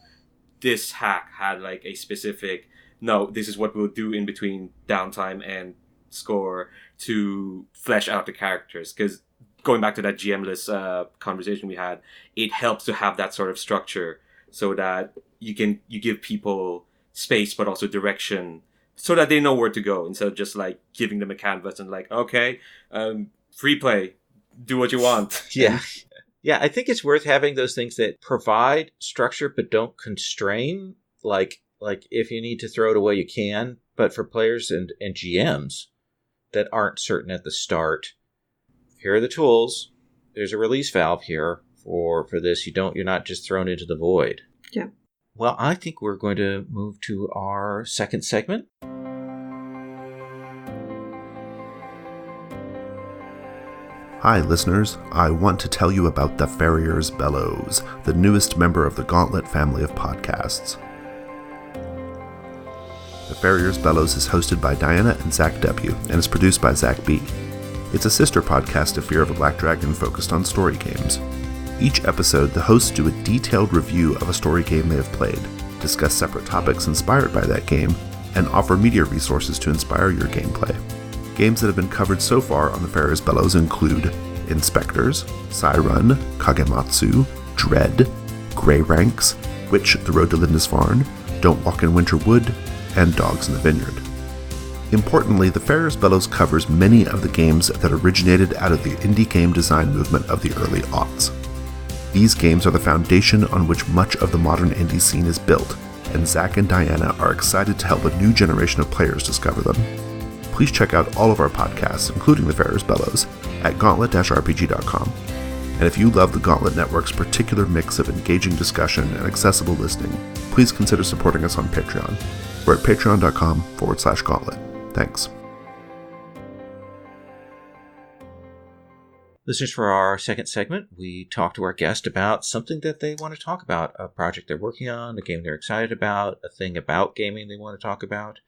this hack had like a specific, no, this is what we'll do in between downtime and score to flesh out the characters. Because going back to that GM-less conversation we had, it helps to have that sort of structure so that you give people space but also direction, so that they know where to go, instead of just like giving them a canvas and like, okay, free play, do what you want. Yeah. Yeah, I think it's worth having those things that provide structure but don't constrain. Like if you need to throw it away, you can. But for players and GMs that aren't certain at the start, here are the tools. There's a release valve here for this. You're not just thrown into the void. Yeah. Well, I think we're going to move to our second segment. Hi, listeners. I want to tell you about The Farrier's Bellows, the newest member of the Gauntlet family of podcasts. The Farrier's Bellows is hosted by Diana and Zach W., and is produced by Zach B. It's a sister podcast of Fear of a Black Dragon focused on story games. Each episode, the hosts do a detailed review of a story game they have played, discuss separate topics inspired by that game, and offer media resources to inspire your gameplay. Games that have been covered so far on The Farrier's Bellows include Inspectors, Cyrun, Kagematsu, Dread, Grey Ranks, Witch, The Road to Lindisfarne, Don't Walk in Winter Wood, and Dogs in the Vineyard. Importantly, The Farrier's Bellows covers many of the games that originated out of the indie game design movement of the early aughts. These games are the foundation on which much of the modern indie scene is built, and Zach and Diana are excited to help a new generation of players discover them. Please check out all of our podcasts, including The Farrier's Bellows, at gauntlet-rpg.com. And if you love the Gauntlet Network's particular mix of engaging discussion and accessible listening, please consider supporting us on Patreon. We're at patreon.com/gauntlet. Thanks. Listeners, for our second segment, we talk to our guest about something that they want to talk about, a project they're working on, a game they're excited about, a thing about gaming they want to talk about.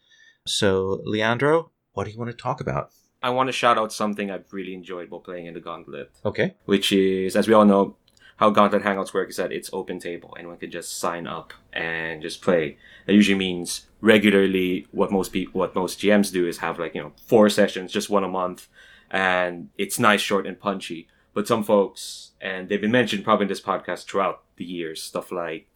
So, Leandro, what do you want to talk about? I want to shout out something I've really enjoyed while playing in the Gauntlet. Okay. Which is, as we all know, how Gauntlet Hangouts work is that it's open table. Anyone can just sign up and just play. That usually means regularly what most GMs do is have 4 sessions, just one a month. And it's nice, short, and punchy. But some folks, and they've been mentioned probably in this podcast throughout the years, stuff like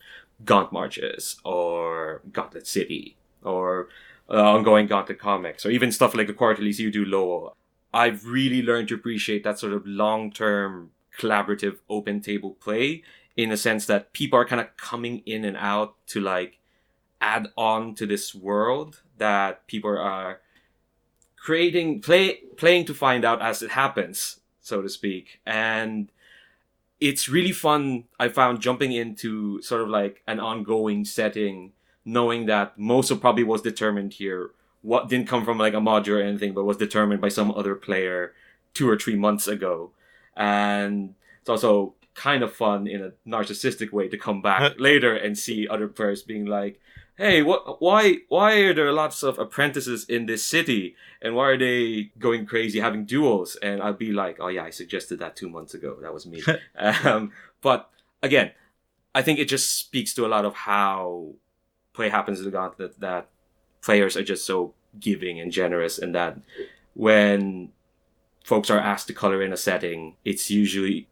Gaunt Marches or Gauntlet City or ongoing Gauntlet comics, or even stuff like the quarterlies you do, Lowell. I've really learned to appreciate that sort of long-term collaborative open table play, in a sense that people are kind of coming in and out to add on to this world that people are playing to find out as it happens, so to speak. And it's really fun, I found, jumping into sort of an ongoing setting, knowing that most of probably was determined here. What didn't come from a module or anything, but was determined by some other player 2 or 3 months ago. And it's also kind of fun in a narcissistic way to come back later and see other players being like, hey, why are there lots of apprentices in this city? And why are they going crazy having duels? And I'll be like, oh yeah, I suggested that 2 months ago. That was me. But again, I think it just speaks to a lot of how play happens in the Gauntlet, that players are just so giving and generous, and that when folks are asked to color in a setting, it's usually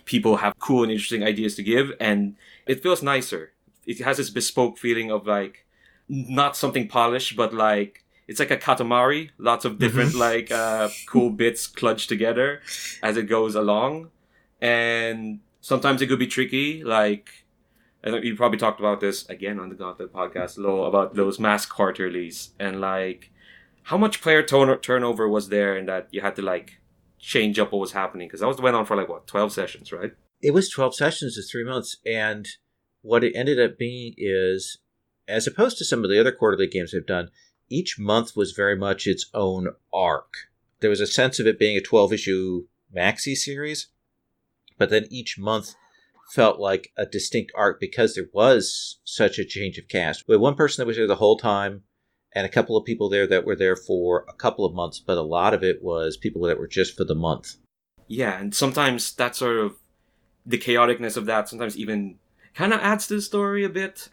people have cool and interesting ideas to give, and it feels nicer. It has this bespoke feeling of like, not something polished, but like, it's like a katamari, lots of different like cool bits clutched together as it goes along. And sometimes it could be tricky, like, and you probably talked about this again on the Gauntlet podcast, Lo, about those mass quarterlies, and like, how much player turnover was there, and that you had to like change up what was happening, because that went on for like 12 sessions, right? It was 12 sessions of 3 months, and what it ended up being is, as opposed to some of the other quarterly games I've done, each month was very much its own arc. There was a sense of it being a 12-issue maxi series, but then each month felt like a distinct arc because there was such a change of cast. We had one person that was there the whole time, and a couple of people there that were there for a couple of months, but a lot of it was people that were just for the month. Yeah, and sometimes that sort of, the chaoticness of that sometimes even kind of adds to the story a bit.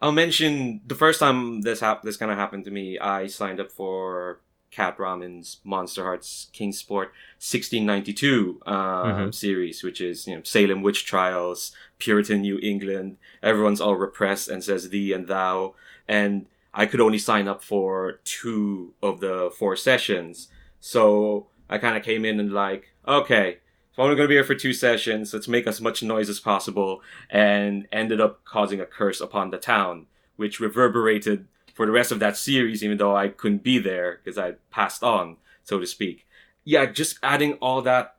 I'll mention the first time this kind of happened to me, I signed up for Cat Ramen's Monster Hearts Kingsport 1692 series, which is, you know, Salem witch trials, Puritan New England. Everyone's all repressed and says thee and thou. And I could only sign up for 2 of the 4 sessions. So I kind of came in and like, okay, so I'm only going to be here for 2 sessions. Let's make as much noise as possible. And ended up causing a curse upon the town, which reverberated for the rest of that series, even though I couldn't be there because I passed on, so to speak. Yeah, just adding all that.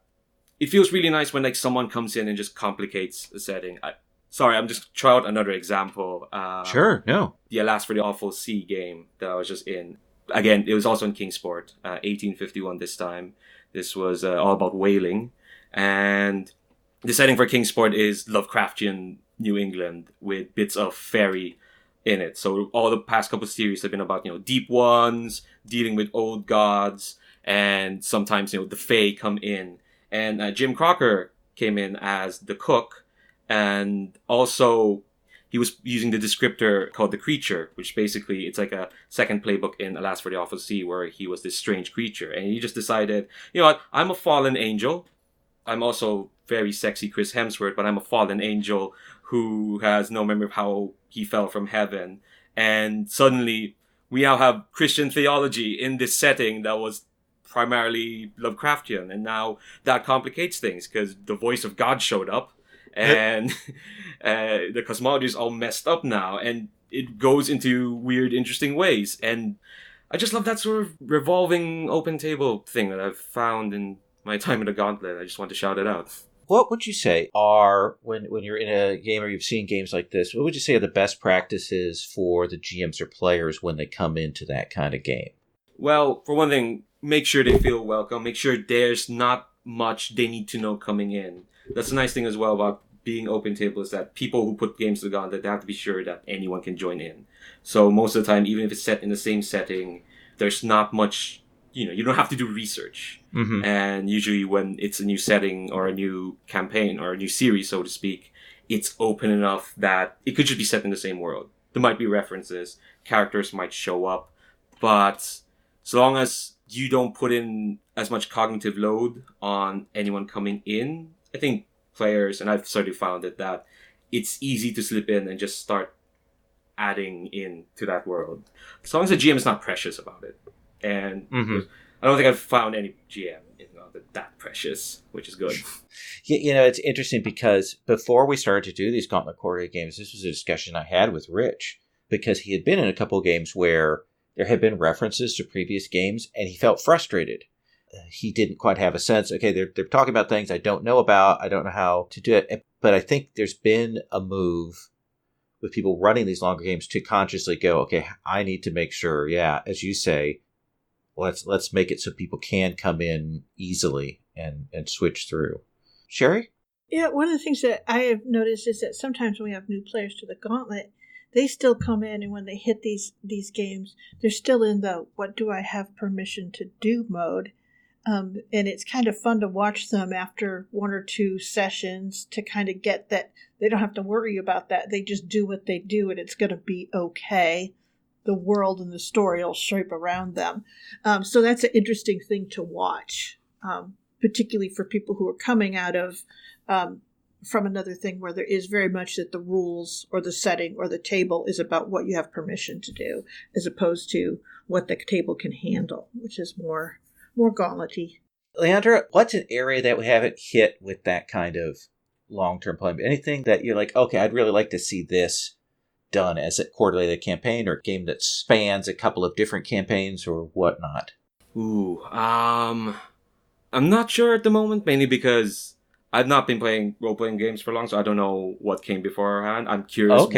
It feels really nice when like someone comes in and just complicates the setting. I'm just trying out another example. Sure, no. The Alas for the Awful Sea game that I was just in. Again, it was also in Kingsport, 1851 this time. This was all about whaling. And the setting for Kingsport is Lovecraftian New England with bits of fairy in it. So all the past couple of series have been about, you know, deep ones, dealing with old gods, and sometimes, you know, the Fae come in. And Jim Crocker came in as the cook, and also he was using the descriptor called the Creature, which basically it's like a second playbook in Alas for the Awful Sea, where he was this strange creature. And he just decided, you know what, I'm a fallen angel. I'm also very sexy Chris Hemsworth, but I'm a fallen angel who has no memory of how he fell from heaven. And suddenly we now have Christian theology in this setting that was primarily Lovecraftian. And now that complicates things because the voice of God showed up, and the cosmology is all messed up now, and it goes into weird, interesting ways. And I just love that sort of revolving open table thing that I've found in my time in the Gauntlet. I just want to shout it out. What would you say are, when you're in a game or you've seen games like this, what would you say are the best practices for the GMs or players when they come into that kind of game? Well, for one thing, make sure they feel welcome. Make sure there's not much they need to know coming in. That's the nice thing as well about being open table, is that people who put games to the Gauntlet, they have to be sure that anyone can join in. So most of the time, even if it's set in the same setting, there's not much, you know, you don't have to do research. Mm-hmm. And usually when it's a new setting or a new campaign or a new series, so to speak, it's open enough that it could just be set in the same world. There might be references, characters might show up, but so long as you don't put in as much cognitive load on anyone coming in, I think players, and I've certainly found it, that it's easy to slip in and just start adding in to that world. As long as the GM is not precious about it. And I don't think I've found any GM that precious, which is good. You know, it's interesting because before we started to do these Gauntlet Quarterly games, this was a discussion I had with Rich, because he had been in a couple of games where there had been references to previous games, and he felt frustrated. He didn't quite have a sense, okay, they're talking about things I don't know about, I don't know how to do it. But I think there's been a move with people running these longer games to consciously go, okay, I need to make sure, yeah, as you say, let's make it so people can come in easily and switch through. Sherry? Yeah, one of the things that I have noticed is that sometimes when we have new players to the Gauntlet, they still come in, and when they hit these games, they're still in the "what do I have permission to do" mode. And it's kind of fun to watch them after one or two sessions to kind of get that they don't have to worry about that. They just do what they do, and it's going to be okay. The world and the story will shape around them. So that's an interesting thing to watch, particularly for people who are coming out of from another thing where there is very much that the rules or the setting or the table is about what you have permission to do, as opposed to what the table can handle, which is more gauntlet-y. Leandra, what's an area that we haven't hit with that kind of long-term play? Anything that you're like, okay, I'd really like to see this done as a quarterly campaign or a game that spans a couple of different campaigns or whatnot? Ooh, I'm not sure at the moment, mainly because I've not been playing role-playing games for long, so I don't know what came beforehand. I'm curious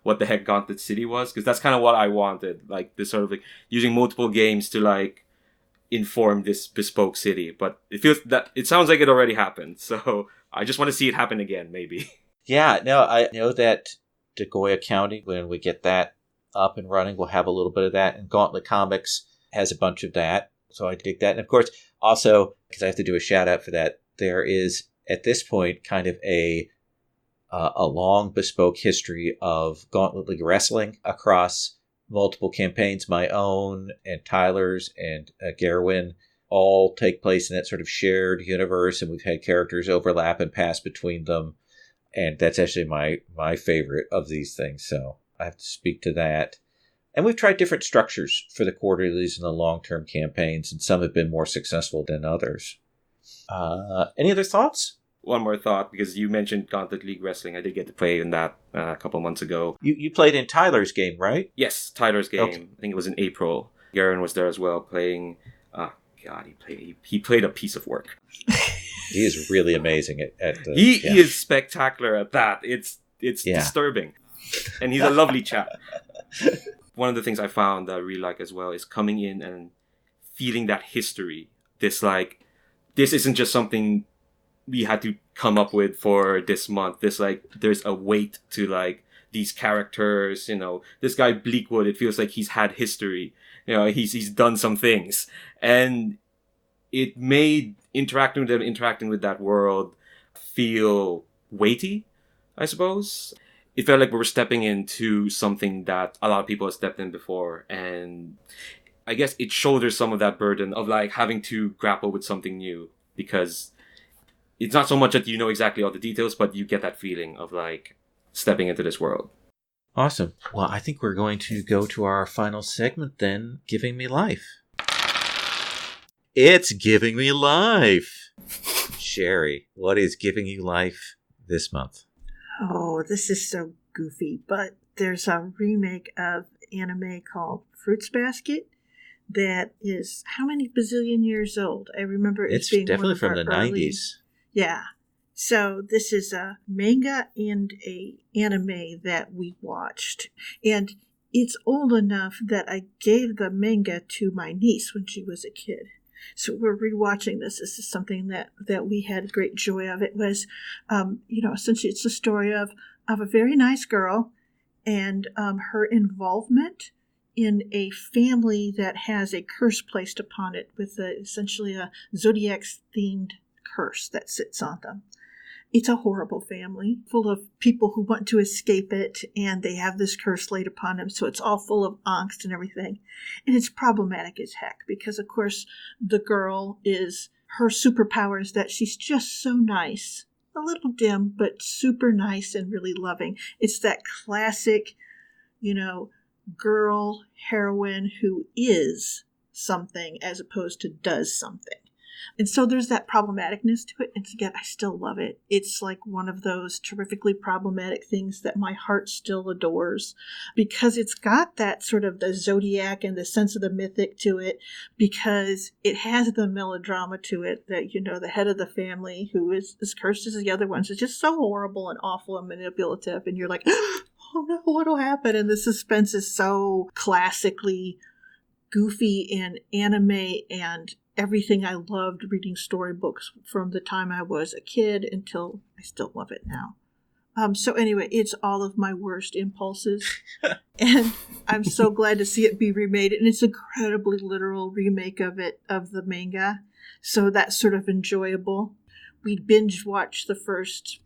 what the heck Gauntlet City was, because that's kind of what I wanted, like this sort of like using multiple games to like inform this bespoke city, but it sounds like it already happened, so I just want to see it happen again, maybe. Yeah, no, I know that Degoya County, when we get that up and running, we'll have a little bit of that, and Gauntlet Comics has a bunch of that, so I dig that. And of course, also, because I have to do a shout out for that, there is, at this point, kind of a long bespoke history of Gauntlet League Wrestling across multiple campaigns. My own and Tyler's and Garwin all take place in that sort of shared universe, and we've had characters overlap and pass between them, and that's actually my favorite of these things, so I have to speak to that. And we've tried different structures for the quarterlies and the long-term campaigns, and some have been more successful than others. Any other thoughts? One more thought, because you mentioned Gauntlet League Wrestling. I did get to play in that a couple months ago. You played in Tyler's game, right? Yes, Tyler's game. Okay. I think it was in April. Garen was there as well, playing. God, he played a piece of work. He is really amazing at he is spectacular at that. It's disturbing, and he's a lovely chap. One of the things I found that I really like as well is coming in and feeling that history. This isn't just something we had to come up with for this month. There's a weight to like these characters, this guy Bleakwood, it feels like he's had history, he's done some things, and it made interacting with that world feel weighty, I suppose. It felt like we were stepping into something that a lot of people have stepped in before, and I guess it shoulders some of that burden of like having to grapple with something new, because it's not so much that you know exactly all the details, but you get that feeling of like stepping into this world. Awesome. Well, I think we're going to go to our final segment then, Giving Me Life. It's Giving Me Life. Sherry, what is giving you life this month? Oh, this is so goofy, but there's a remake of anime called Fruits Basket that is how many bazillion years old? I remember it's being definitely from the early... 90s. Yeah. So this is a manga and a anime that we watched. And it's old enough that I gave the manga to my niece when she was a kid. So we're rewatching this. This is something that we had great joy of. It was, essentially it's the story of a very nice girl and her involvement in a family that has a curse placed upon it with essentially a Zodiac-themed curse that sits on them. It's a horrible family full of people who want to escape it, and they have this curse laid upon them, so it's all full of angst and everything. And it's problematic as heck because, of course, the girl her superpower is that she's just so nice. A little dim, but super nice and really loving. It's that classic, girl heroine who is something as opposed to does something. And so there's that problematicness to it. And again, I still love it. It's like one of those terrifically problematic things that my heart still adores because it's got that sort of the zodiac and the sense of the mythic to it, because it has the melodrama to it that, the head of the family who is as cursed as the other ones is just so horrible and awful and manipulative. And you're like, oh no, what'll happen? And the suspense is so classically goofy and anime and everything I loved reading storybooks from the time I was a kid until I still love it now. So anyway, it's all of my worst impulses. And I'm so glad to see it be remade. And it's an incredibly literal remake of the manga. So that's sort of enjoyable. We binge watched the first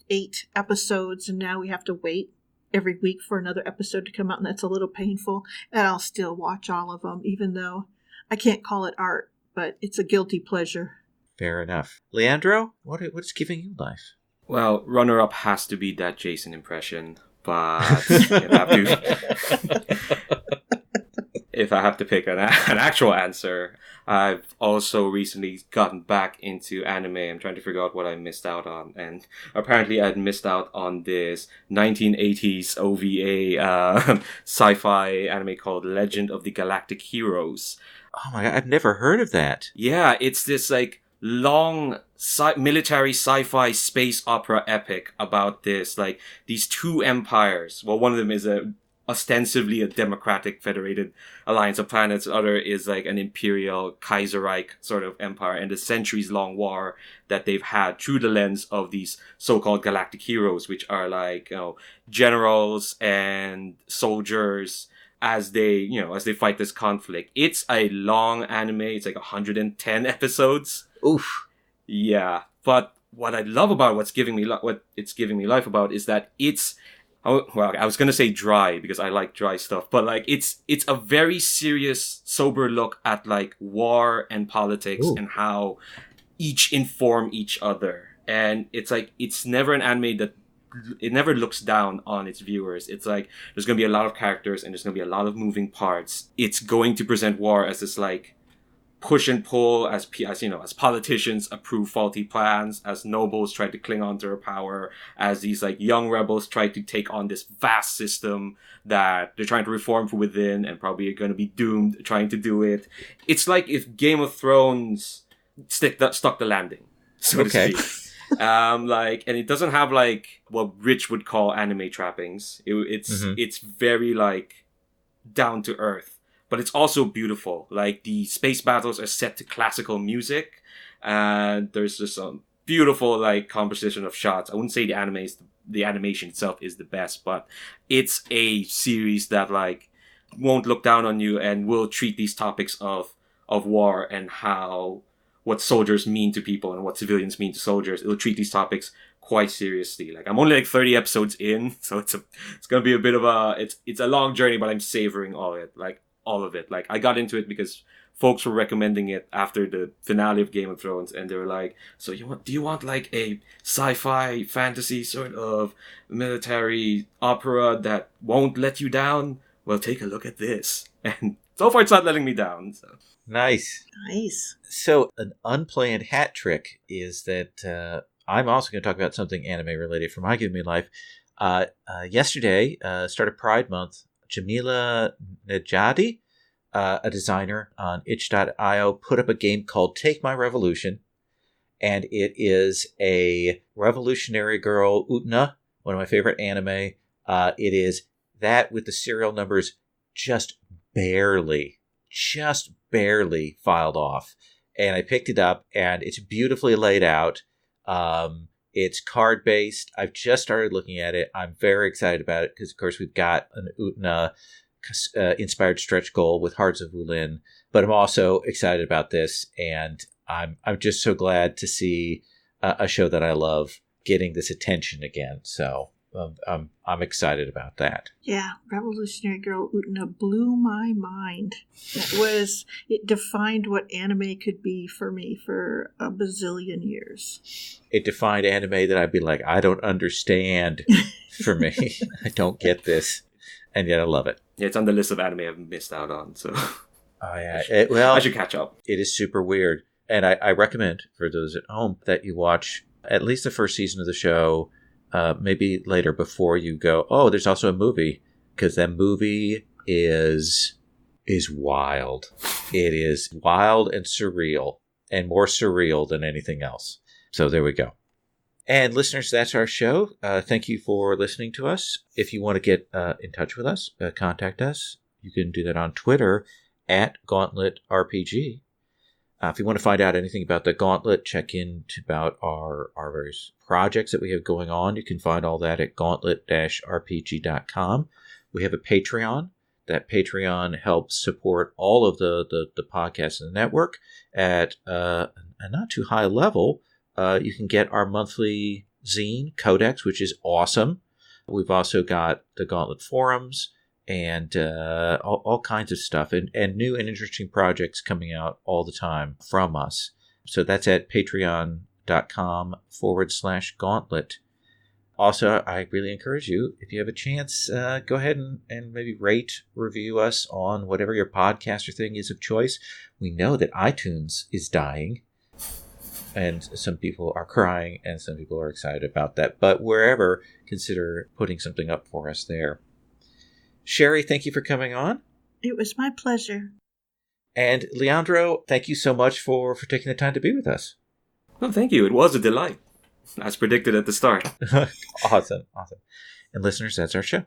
8 episodes, and now we have to wait every week for another episode to come out, and that's a little painful. And I'll still watch all of them, even though I can't call it art, but it's a guilty pleasure. Fair enough. Leandro, what's giving you life? Well, runner-up has to be that Jason impression, but if I have to pick an actual answer, I've also recently gotten back into anime. I'm trying to figure out what I missed out on, and apparently I'd missed out on this 1980s OVA sci-fi anime called Legend of the Galactic Heroes. Oh my god, I've never heard of that. Yeah, it's this like long military sci-fi space opera epic about this, like, these two empires. Well, one of them is ostensibly a democratic federated alliance of planets. The other is like an imperial Kaiserreich sort of empire, and a centuries-long war that they've had through the lens of these so-called galactic heroes, which are like, generals and soldiers as they fight this conflict. It's a long anime. It's like 110 episodes. Oof. Yeah, but what I love about what it's giving me life about is that it's, well, I was gonna say dry because I like dry stuff, but like it's a very serious, sober look at like war and politics. Ooh. And how each inform each other. And it's like, it's never an anime that it never looks down on its viewers. It's like, there's going to be a lot of characters and there's going to be a lot of moving parts. It's going to present war as this like push and pull, as politicians approve faulty plans, as nobles try to cling on to their power, as these like young rebels try to take on this vast system that they're trying to reform from within and probably are going to be doomed trying to do it. It's like if Game of Thrones stuck the landing, so to speak. And it doesn't have like what Rich would call anime trappings. It's very like down to earth, but it's also beautiful. Like the space battles are set to classical music, and there's just some beautiful like composition of shots. I wouldn't say the animation itself is the best, but it's a series that like won't look down on you and will treat these topics of war and what soldiers mean to people and what civilians mean to soldiers. It'll treat these topics quite seriously. Like, I'm only like 30 episodes in, so it's gonna be a bit of it's a long journey, but I'm savoring all of it. Like, I got into it because folks were recommending it after the finale of Game of Thrones, and they were like, so do you want like a sci-fi fantasy sort of military opera that won't let you down? Well, take a look at this. And so far it's not letting me down, so. Nice. So an unplanned hat trick is that I'm also going to talk about something anime related for my Give Me Life. Yesterday, started Pride Month, Jamila Nejadi, a designer on itch.io, put up a game called Take My Revolution. And it is a revolutionary girl, Utena, one of my favorite anime. It is that with the serial numbers just barely filed off, and I picked it up, and it's beautifully laid out. It's card based. I've just started looking at it. I'm very excited about it because, of course, we've got an Utena inspired stretch goal with Hearts of Wulin, but I'm also excited about this, and I'm just so glad to see a show that I love getting this attention again. So I'm excited about that. Yeah, Revolutionary Girl Utena blew my mind. It defined what anime could be for me for a bazillion years. It defined anime that I'd be like, I don't understand for me. I don't get this. And yet I love it. Yeah, it's on the list of anime I've missed out on, so. Oh, yeah. I should catch up. It is super weird. And I recommend for those at home that you watch at least the first season of the show, maybe later before you go, oh, there's also a movie, because that movie is wild. It is wild and surreal, and more surreal than anything else. So there we go. And listeners, that's our show. Thank you for listening to us. If you want to get in touch with us, contact us. You can do that on Twitter @GauntletRPG. If you want to find out anything about the Gauntlet, check in about our various projects that we have going on. You can find all that at gauntlet-rpg.com. We have a Patreon. That Patreon helps support all of the podcasts in the network at a not too high level. You can get our monthly zine, Codex, which is awesome. We've also got the Gauntlet forums and all kinds of stuff and new and interesting projects coming out all the time from us. So that's at patreon.com/gauntlet. Also, I really encourage you, if you have a chance, go ahead and maybe rate, review us on whatever your podcaster thing is of choice. We know that iTunes is dying, and some people are crying, and some people are excited about that. But wherever, consider putting something up for us there. Sherry, thank you for coming on. It was my pleasure. And Leandro, thank you so much for taking the time to be with us. Well, thank you. It was a delight, as predicted at the start. Awesome. And listeners, that's our show.